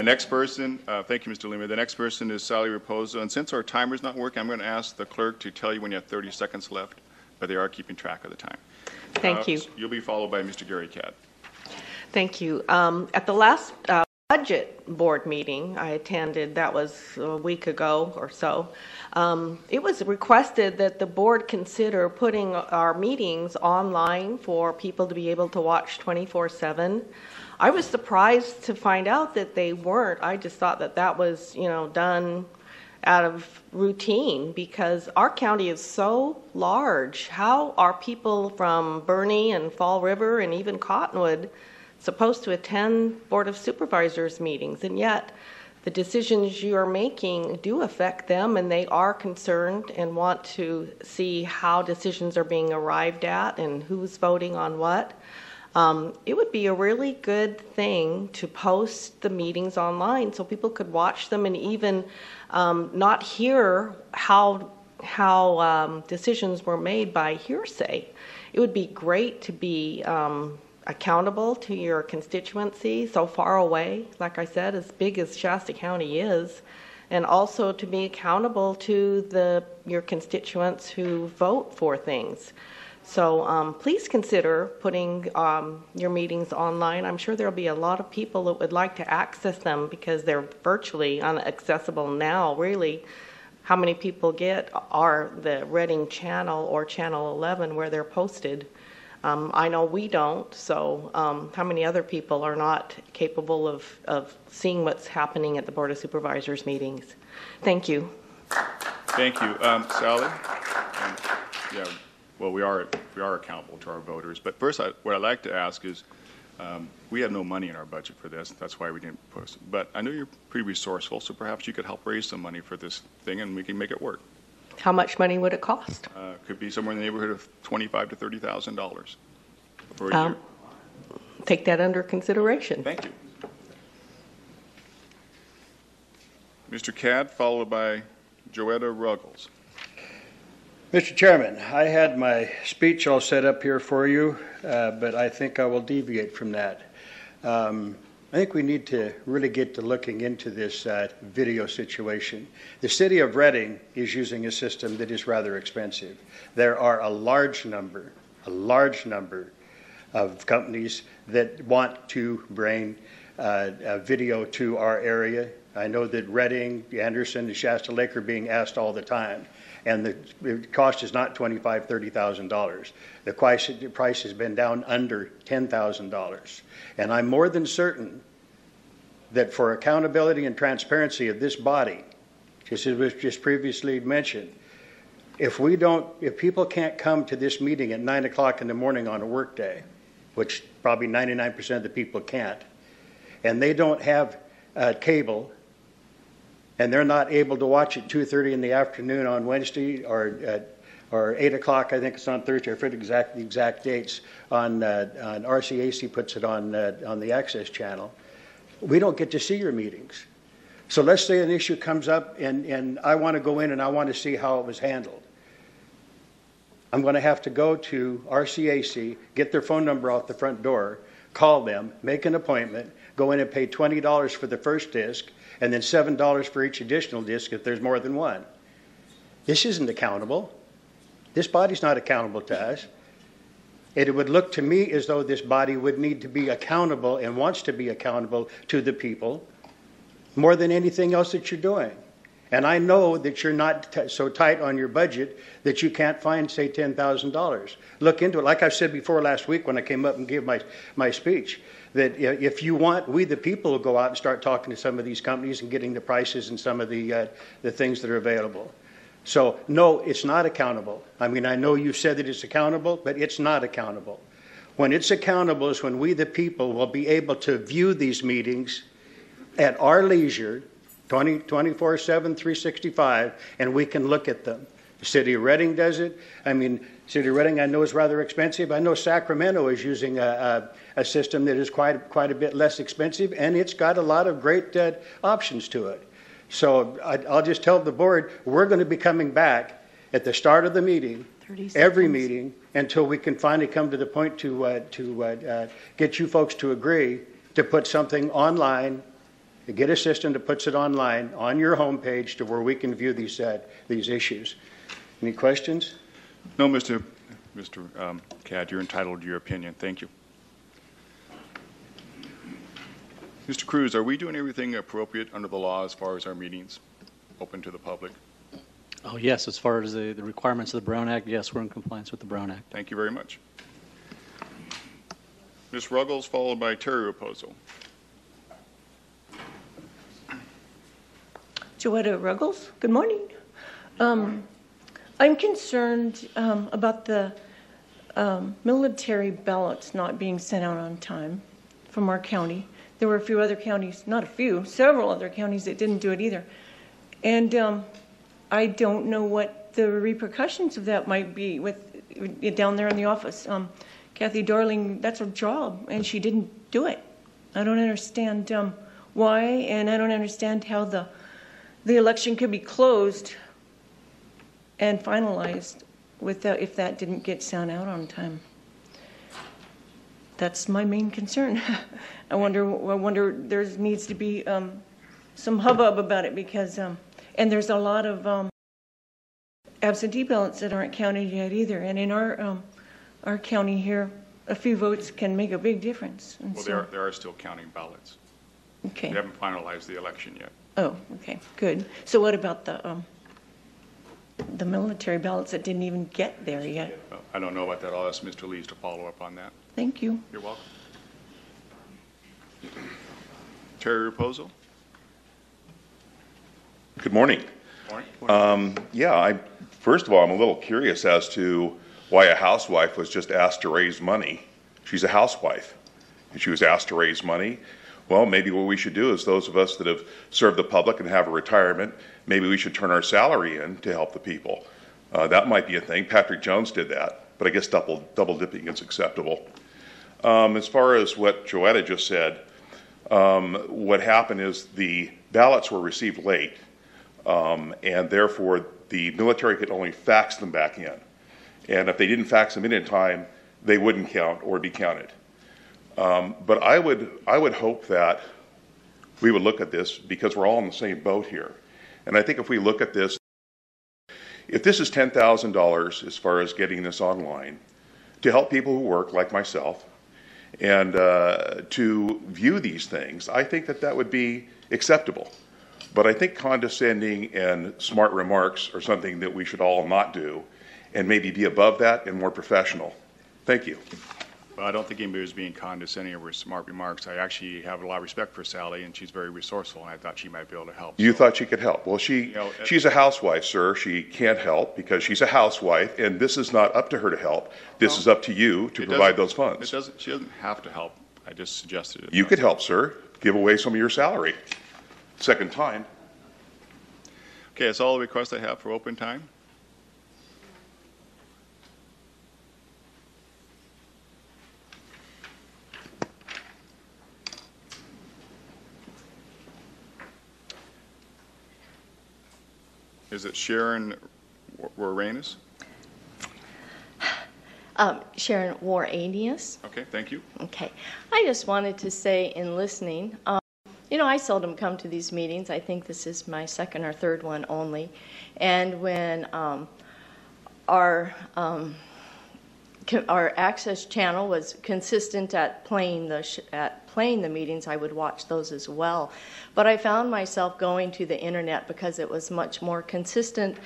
The next person, thank you, Mr. Lima. The next person is Sally Raposo. And since our timer's not working, I'm going to ask the clerk to tell you when you have 30 seconds left, but they are keeping track of the time. Thank you. You'll be followed by Mr. Gary Cadd. Thank you. At the last budget board meeting I attended, that was a week ago or so, it was requested that the board consider putting our meetings online for people to be able to watch 24/7. I was surprised to find out that they weren't. I just thought that that was, done out of routine because our county is so large. How are people from Bernie and Fall River and even Cottonwood supposed to attend Board of Supervisors meetings? And yet the decisions you are making do affect them, and they are concerned and want to see how decisions are being arrived at and who's voting on what. It would be a really good thing to post the meetings online so people could watch them and even not hear how decisions were made by hearsay. It would be great to be accountable to your constituency so far away, like I said, as big as Shasta County is, and also to be accountable to your constituents who vote for things. So please consider putting your meetings online. I'm sure there'll be a lot of people that would like to access them because they're virtually inaccessible now, really. How many people get are the Reading channel or channel 11 where they're posted. I know we don't, so how many other people are not capable of seeing what's happening at the Board of Supervisors meetings? Thank you. Thank you. Sally? Yeah. Well, we are accountable to our voters. But first, what I'd like to ask is, we have no money in our budget for this. That's why we didn't post it. But I know you're pretty resourceful, so perhaps you could help raise some money for this thing, and we can make it work. How much money would it cost? Could be somewhere in the neighborhood of $25,000 to $30,000 for a year. Take that under consideration. Thank you. Mr. Cadd, followed by Joetta Ruggles. Mr. Chairman, I had my speech all set up here for you, but I think I will deviate from that. I think we need to really get to looking into this video situation. The city of Reading is using a system that is rather expensive. There are a large number of companies that want to bring video to our area. I know that Reading, Anderson, and Shasta Lake are being asked all the time. And the cost is not $25,000, $30,000. The price has been down under $10,000. And I'm more than certain that for accountability and transparency of this body, just as was just previously mentioned, if people can't come to this meeting at 9 o'clock in the morning on a work day, which probably 99% of the people can't, and they don't have cable, and they're not able to watch at 2:30 in the afternoon on Wednesday or 8 o'clock, I think it's on Thursday, I forget the exact dates, on RCAC puts it on the Access channel. We don't get to see your meetings. So let's say an issue comes up and I want to go in and I want to see how it was handled. I'm going to have to go to RCAC, get their phone number off the front door, call them, make an appointment, go in and pay $20 for the first disc, and then $7 for each additional disc if there's more than one. This isn't accountable. This body's not accountable to us. It would look to me as though this body would need to be accountable and wants to be accountable to the people more than anything else that you're doing. And I know that you're not so tight on your budget that you can't find, say, $10,000. Look into it. Like I said before last week when I came up and gave my speech, that if you want, we the people will go out and start talking to some of these companies and getting the prices and some of the things that are available. So, no, it's not accountable. I mean, I know you said that it's accountable, but it's not accountable. When it's accountable is when we the people will be able to view these meetings at our leisure, 24/7, 365, and we can look at them. The city of Reading does it. I mean, city of Reading I know is rather expensive. I know Sacramento is using a system that is quite a bit less expensive, and it's got a lot of great options to it. So I'll just tell the board, we're going to be coming back at the start of the meeting, every meeting, until we can finally come to the point to get you folks to agree to put something online Get a system that puts it online on your homepage to where we can view these issues. Any questions? No, Mr. Cad, you're entitled to your opinion. Thank you. Mr. Cruz, are we doing everything appropriate under the law as far as our meetings open to the public? Oh, yes, as far as the requirements of the Brown Act, yes, we're in compliance with the Brown Act. Thank you very much. Ms. Ruggles, followed by Terry Raposo. Joetta Ruggles, good morning. I'm concerned about the military ballots not being sent out on time from our county. There were a few other counties, not a few, several other counties that didn't do it either. And I don't know what the repercussions of that might be with down there in the office. Kathy Darling, that's her job, and she didn't do it. I don't understand why, and I don't understand how the election could be closed and finalized if that didn't get sent out on time. That's my main concern. I wonder there needs to be some hubbub about it because, and there's a lot of absentee ballots that aren't counted yet either. And in our county here, a few votes can make a big difference. And Well, so, there are still counting ballots. okay. We haven't finalized the election yet. Oh, okay, good. So what about the military ballots that didn't even get there yet? Well, I don't know about that. I'll ask Mr. Lees to follow up on that. Thank you. You're welcome. Terry Raposo. Good morning. Morning. First of all, I'm a little curious as to why a housewife was just asked to raise money. She's a housewife, and she was asked to raise money. Well, maybe what we should do is those of us that have served the public and have a retirement, maybe we should turn our salary in to help the people. That might be a thing. Patrick Jones did that, but I guess double dipping is acceptable. As far as what Joetta just said, what happened is the ballots were received late, and therefore the military could only fax them back in. And if they didn't fax them in time, they wouldn't count or be counted. But I would hope that we would look at this because we're all in the same boat here. And I think if we look at this, if this is $10,000 as far as getting this online, to help people who work like myself, and to view these things, I think that would be acceptable. But I think condescending and smart remarks are something that we should all not do, and maybe be above that and more professional. Thank you. Well, I don't think anybody was being condescending or smart remarks. I actually have a lot of respect for Sally, and she's very resourceful, and I thought she might be able to help. You thought she could help. Well, she's a housewife, sir. She can't help because she's a housewife, and this is not up to her to help. This is up to you to provide those funds. She doesn't have to help. I just suggested it. You could help, sir. Give away some of your salary. Second time. Okay, that's all the requests I have for open time. Is it Sharon Warranis? Sharon Warranis. Okay, thank you. Okay. I just wanted to say in listening, I seldom come to these meetings. I think this is my second or third one only. And when our access channel was consistent at playing the meetings, I would watch those as well. But I found myself going to the internet because it was much more consistent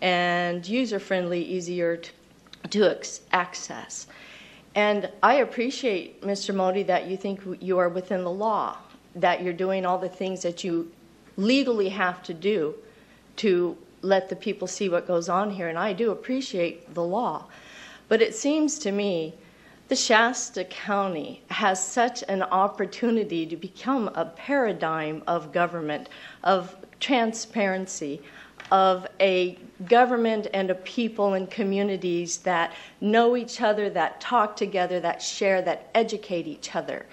and user-friendly, easier to access. And I appreciate, Mr. Modi, that you think you are within the law, that you're doing all the things that you legally have to do to let the people see what goes on here. And I do appreciate the law. But it seems to me the Shasta County has such an opportunity to become a paradigm of government, of transparency, of a government and a people and communities that know each other, that talk together, that share, that educate each other.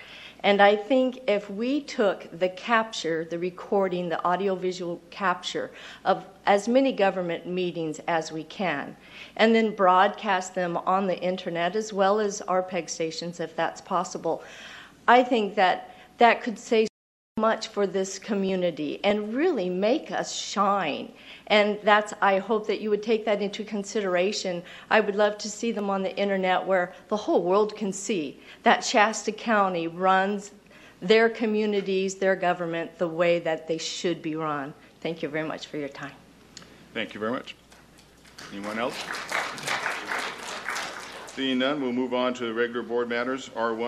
And I think if we took the capture, the recording, the audiovisual capture of as many government meetings as we can, and then broadcast them on the internet as well as our PEG stations if that's possible, I think that could say much for this community and really make us shine. And I hope that you would take that into consideration. I would love to see them on the internet where the whole world can see that Shasta County runs their communities, their government, the way that they should be run. Thank you very much for your time. Thank you very much. Anyone else? Seeing none, we'll move on to the regular board matters. R1.